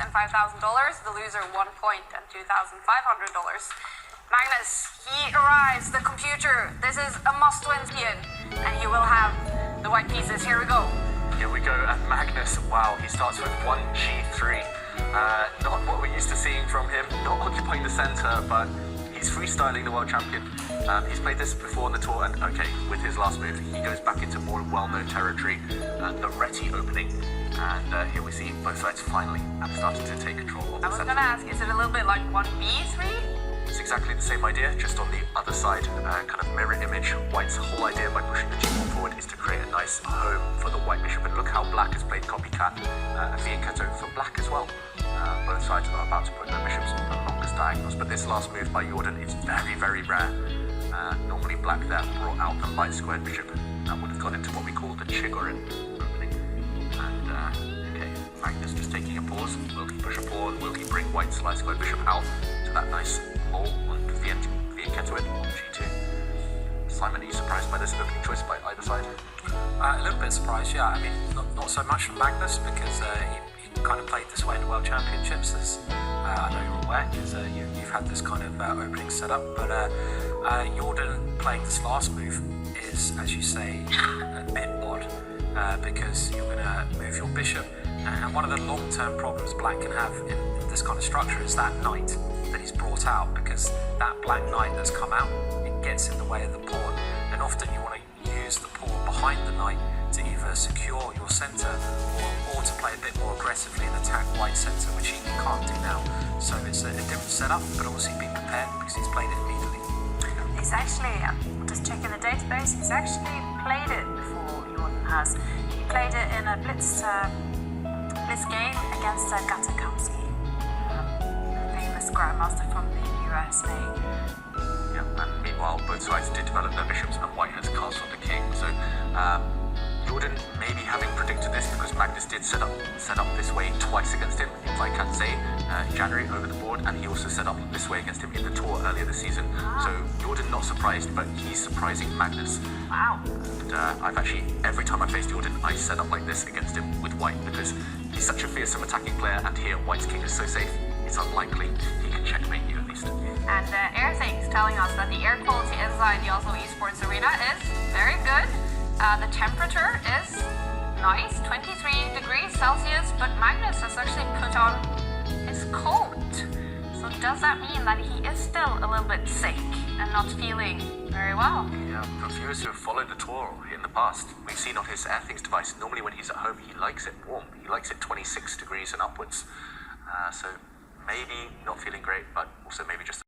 and $5,000. The loser 1 point and $2,500. Magnus, he arrives, the computer. This is a must-win spin, and he will have the white pieces. Here we go. Here we go, and Magnus, wow, he starts with 1G3. Not what we're used to seeing from him, not occupying the center, but he's freestyling the world champion. He's played this before on the tour, and okay, with his last move, he goes back into more well-known territory, the Reti opening, and here we see both sides finally have started to take control of the center. I was gonna ask, is it a little bit like 1B3? It's exactly the same idea, just on the other side, kind of mirror image. White's whole idea by pushing the g-pawn forward is to create a nice home for the white bishop, and look how black has played copycat, and fianchetto for black as well. Both sides are about to put their bishops on the longest diagonals, but this last move by Jorden is very, very rare. Normally black there brought out the light squared bishop. That would have gone into what we call the Chigorin opening. And okay, Magnus just taking a pause. Will he push a pawn? Will he bring white's light squared bishop out to that nice hole on fianchetto it on g2? Simon, are you surprised by this opening choice by either side? A little bit surprised, yeah. I mean, not so much from Magnus, because he kind of played this way in the World Championships, as I know you're aware, because you've had this kind of opening set up. But Jorden playing this last move is, as you say, a bit odd, because you're going to move your bishop. And one of the long-term problems black can have in this kind of structure is that knight that he's brought out, because that black knight that's come out, it gets in the way of the pawn, and often you want to use the pawn behind the knight to either secure your centre or to play a bit more aggressively and attack white centre, which he can't do now. So it's a different setup, but obviously be prepared because he's played it immediately. He's actually, just checking the database, he's actually played it before Jorden has. He played it in a blitz game against Gatakamsky, famous grandmaster from the USA. Yeah, and meanwhile, both sides did develop their bishops, and white has castled the king. So Jorden maybe having predicted this, because Magnus did set up this way twice against him in Playzone in January over the board, and he also set up this way against him in the tour earlier this season. So Jorden not surprised, but he's surprising Magnus. Wow. And I've actually, every time I faced Jorden, I set up like this against him with white, because he's such a fearsome attacking player, and here white's king is so safe, it's unlikely he can checkmate you at least. And AirThings telling us that the air quality inside the Oslo Esports Arena is very good. The temperature is nice, 23 degrees Celsius, but Magnus has actually put on his coat. So does that mean that he is still a little bit sick and not feeling very well? Yeah, for viewers who have followed the tour in the past, we've seen on his AirThings device, normally when he's at home, he likes it warm. He likes it 26 degrees and upwards. So maybe not feeling great, but also maybe just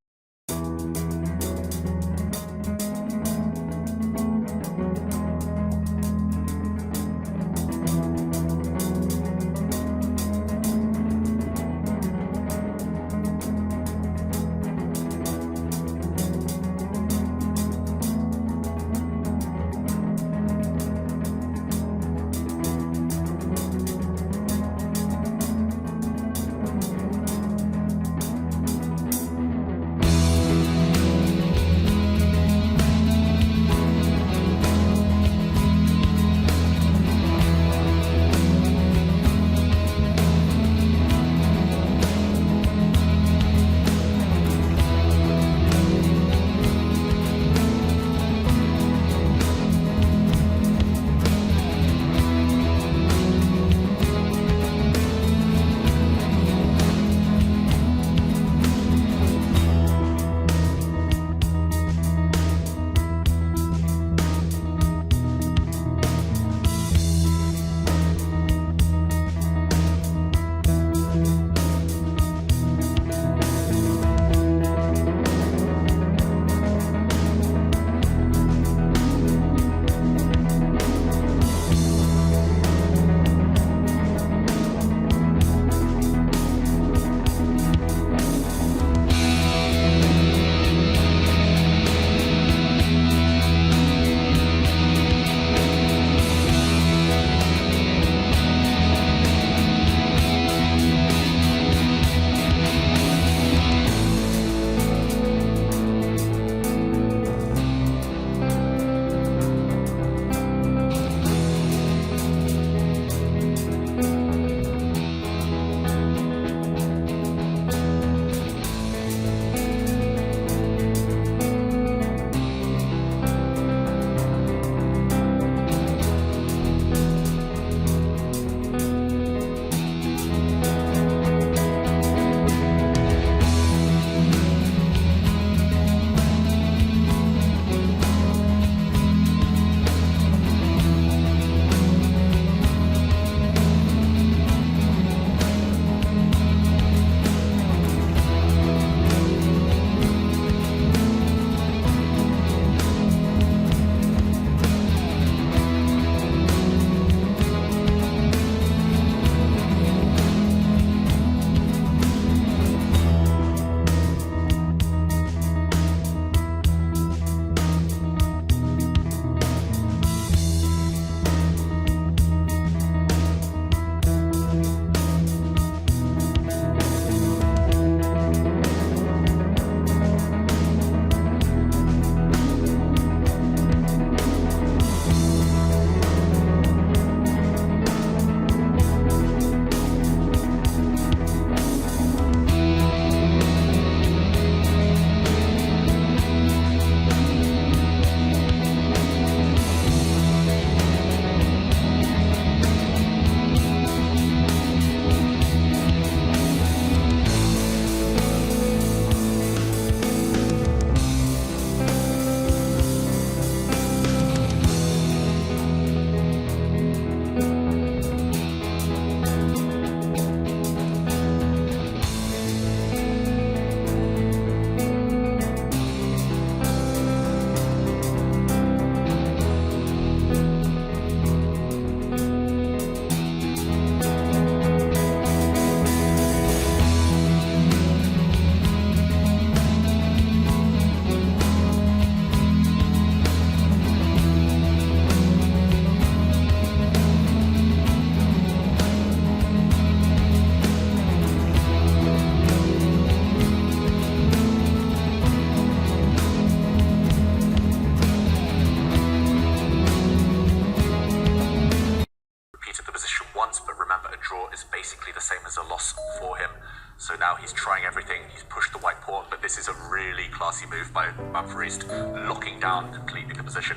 for him. So now he's trying everything. He's pushed the white pawn, but this is a really classy move by Van Foreest, locking down completely the position.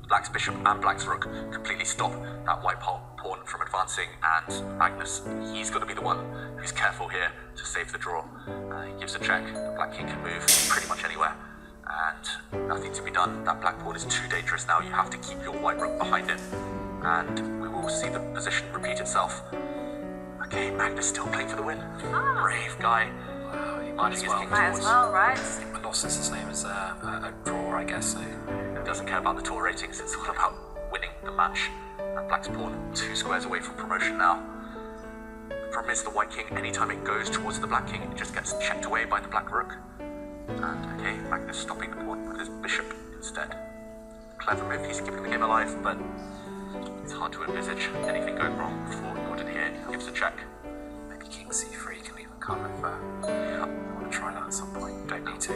Black's bishop and black's rook completely stop that white pawn from advancing, and Magnus, he's got to be the one who's careful here to save the draw. He gives a check. The black king can move pretty much anywhere, and nothing to be done. That black pawn is too dangerous now. You have to keep your white rook behind it, and we will see the position repeat itself. Okay, Magnus still playing for the win. Brave guy. He might as well. Might as well, right? A loss is the same as a draw, I guess. So. He doesn't care about the tour ratings. It's all about winning the match. And black's pawn 2 squares away from promotion now. The problem is the white king, anytime it goes towards the black king, it just gets checked away by the black rook. And okay, Magnus stopping the pawn with his bishop instead. Clever move, he's keeping the game alive, but it's hard to envisage anything going wrong before Jorden here gives a check. Maybe king c3 can even come if you want to try that at some point. Don't need to.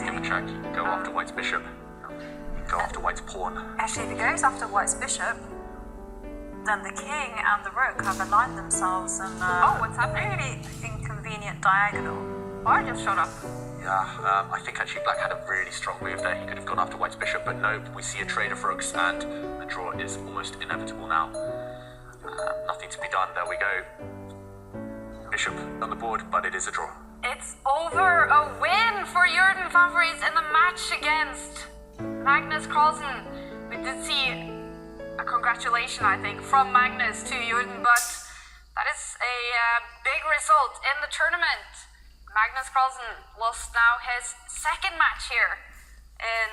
Give a check, go after white's bishop. Go after white's pawn. Actually, if he goes after white's bishop, then the king and the rook have aligned themselves in what's happening? Really inconvenient diagonal. Or just showed up. Yeah, I think actually black had a really strong move there. He could have gone after white's bishop, but no, we see a trade of rooks, and the draw is almost inevitable now. Nothing to be done. There we go. Bishop on the board, but it is a draw. It's over. A win for Jorden Van Foreest in the match against Magnus Carlsen. We did see a congratulation, I think, from Magnus to Jorden, but that is a big result in the tournament. Magnus Carlsen lost now his second match here in